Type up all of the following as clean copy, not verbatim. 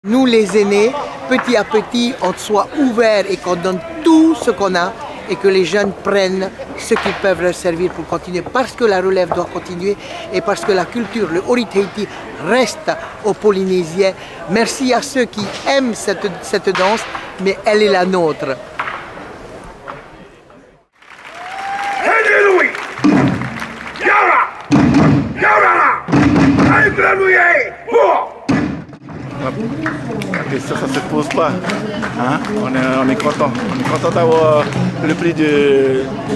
Nous les aînés, petit à petit, on soit ouverts et qu'on donne tout ce qu'on a et que les jeunes prennent ce qu'ils peuvent leur servir pour continuer parce que la relève doit continuer et parce que la culture, le Ori Tahiti reste aux Polynésiens. Merci à ceux qui aiment cette danse, mais elle est la nôtre. La question, ça ne se pose pas. Hein? On est content. On est content d'avoir le prix du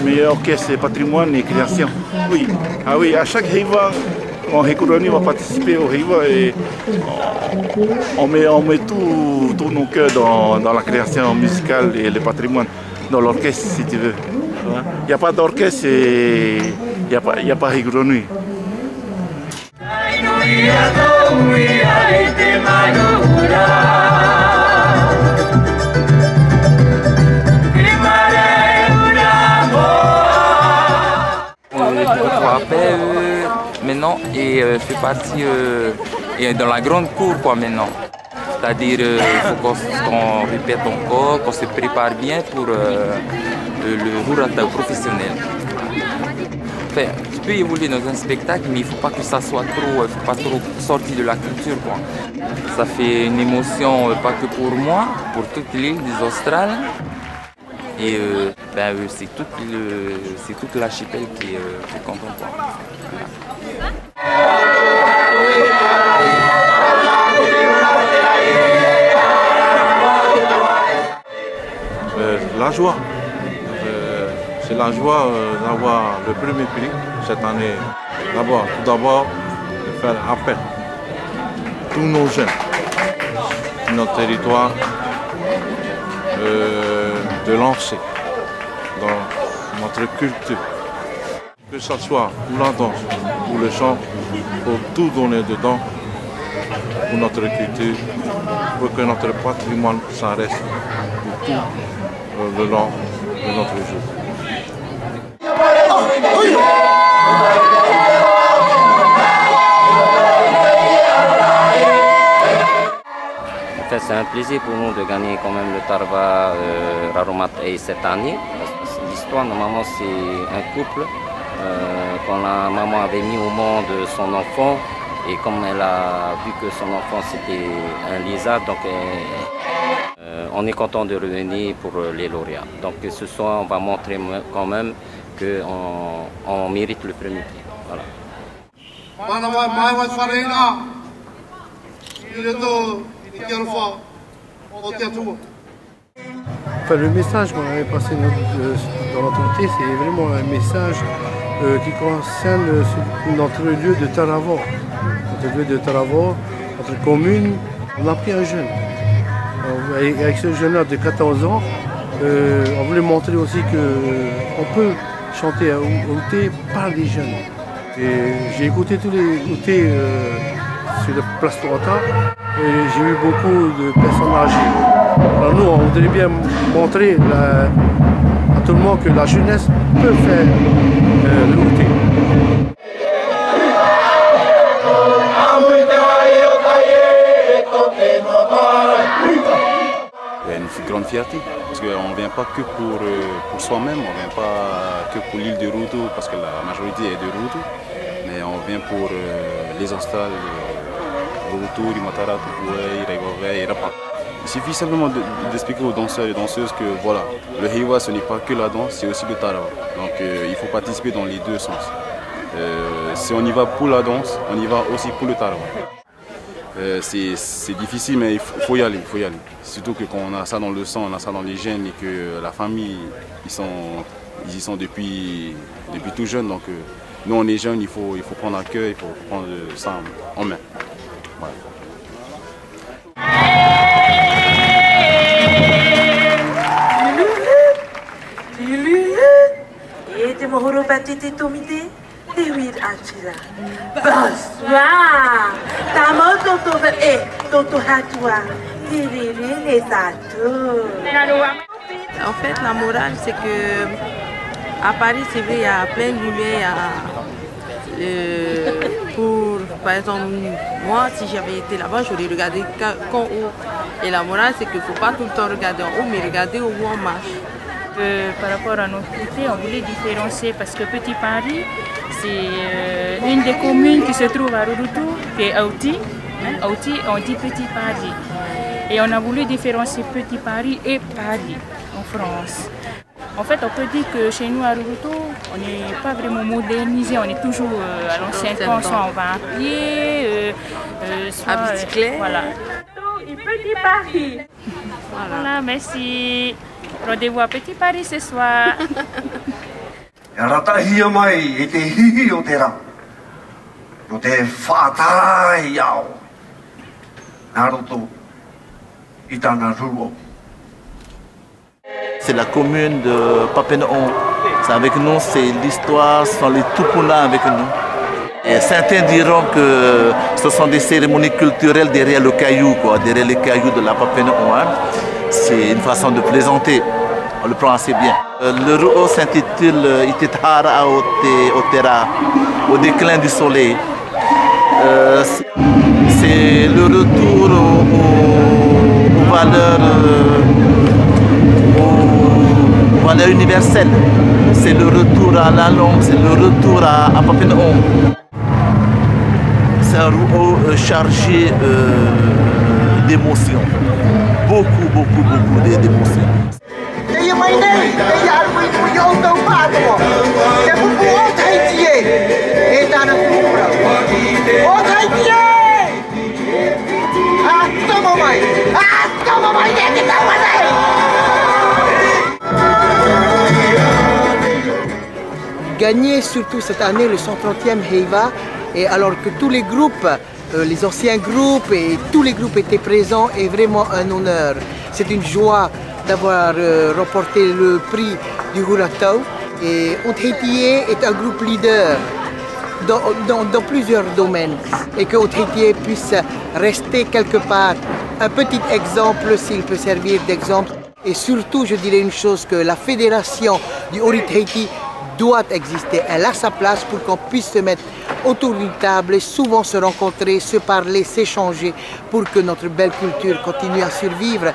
meilleur orchestre patrimoine et création. Oui, ah oui, à chaque Heiva, on va participer au Heiva et on met tous nos cœurs dans la création musicale et le patrimoine, dans l'orchestre si tu veux. Il n'y a pas d'orchestre et il n'y a pas Higuroni. Je me rappelle maintenant et je fais partie dans la grande cour quoi maintenant. C'est-à-dire il faut qu'on répète encore, qu'on se prépare bien pour le hurata professionnel. Enfin, tu peux évoluer dans un spectacle, mais il ne faut pas que ça soit pas trop sorti de la culture, quoi. Ça fait une émotion, pas que pour moi, pour toute l'île des Australes. Et c'est toute l'archipel qui est content, quoi. La joie. C'est la joie d'avoir le premier prix cette année. Tout d'abord, de faire appel à tous nos jeunes de notre territoire, de lancer dans notre culture. Que ce soit pour la danse, pour le chant, pour tout donner dedans, pour notre culture, pour que notre patrimoine s'en reste pour tout le long de notre jour. C'est un plaisir pour nous de gagner quand même le Tarava Raromat cette année. L'histoire, normalement, c'est un couple quand la maman avait mis au monde son enfant et comme elle a vu que son enfant c'était un lisa, donc on est content de revenir pour les lauréats. Donc ce soir, on va montrer quand même qu'on mérite le premier prix. Voilà. Enfin, le message qu'on avait passé dans l'autorité, c'est vraiment un message qui concerne notre lieu de Taravao. Notre lieu de Taravao, notre commune, on a pris un jeune. Avec ce jeune-là de 14 ans, on voulait montrer aussi qu'on peut chanter à Outé par les jeunes. J'ai écouté tous les Outé sur la place Toata et j'ai vu beaucoup de personnes âgées. Alors nous, on voudrait bien montrer à tout le monde que la jeunesse peut faire le Outé. Une grande fierté, parce qu'on ne vient pas que pour soi-même, on ne vient pas que pour l'île de Rutu, parce que la majorité est de Rutu, mais on vient pour les Australes, Rutu, Rimatara, Tupuai, Raivavai et Rapa. Il suffit simplement d'expliquer aux danseurs et danseuses que voilà, le Heiwa ce n'est pas que la danse, c'est aussi le Tarawa. Donc il faut participer dans les deux sens. Si on y va pour la danse, on y va aussi pour le Tarawa. C'est difficile, mais il faut y aller, Surtout que quand on a ça dans le sang, on a ça dans les gènes et que la famille, ils y sont depuis tout jeune. Donc nous, on est jeunes, il faut prendre à cœur, il faut prendre ça en main. Voilà. En fait, la morale, c'est que à Paris, c'est vrai, il y a plein de lumière pour par exemple, moi, si j'avais été là-bas, j'aurais regardé qu'en haut. Et la morale, c'est qu'il ne faut pas tout le temps regarder en haut, mais regarder où on marche. Par rapport à notre côté, on voulait différencier parce que Petit Paris, c'est une des communes qui se trouve à Rurutu, qui est Aouti. Aouti, on dit Petit Paris. Et on a voulu différencier Petit Paris et Paris en France. En fait, on peut dire que chez nous à Rurutu, on n'est pas vraiment modernisé, on est toujours à l'ancien temps, soit on va à pied, soit à bicyclette. Voilà. Et Petit Paris. Voilà, merci. Rendez-vous à Petit Paris ce soir. Ratahia mai e te hihi o te rā. No te whātai au. Nā roto i tāna ruo. C'est la commune de Papenaon. C'est avec nous, c'est l'histoire, ce sont les Tupuna avec nous. Et certains diront que ce sont des cérémonies culturelles derrière le caillou, quoi, derrière les cailloux de la Papenaon. Hein. C'est une façon de plaisanter. On le prend assez bien. Le ruo s'intitule Itethara Otera, au déclin du soleil. C'est le retour aux valeurs universelles. C'est le retour à la langue, c'est le retour à Papenaon. C'est un ruo chargé d'émotions. Beaucoup d'émotions. Gagné surtout cette année le 130e Heiva, et alors que tous les groupes, les anciens groupes et tous les groupes étaient présents, est vraiment un honneur. C'est une joie d'avoir remporté le prix du Huratau. Et Otheitie est un groupe leader dans plusieurs domaines, et que Otheitie puisse rester quelque part un petit exemple s'il peut servir d'exemple. Et surtout, je dirais une chose, que la fédération du Otheitie doit exister. Elle a sa place pour qu'on puisse se mettre autour d'une table et souvent se rencontrer, se parler, s'échanger pour que notre belle culture continue à survivre.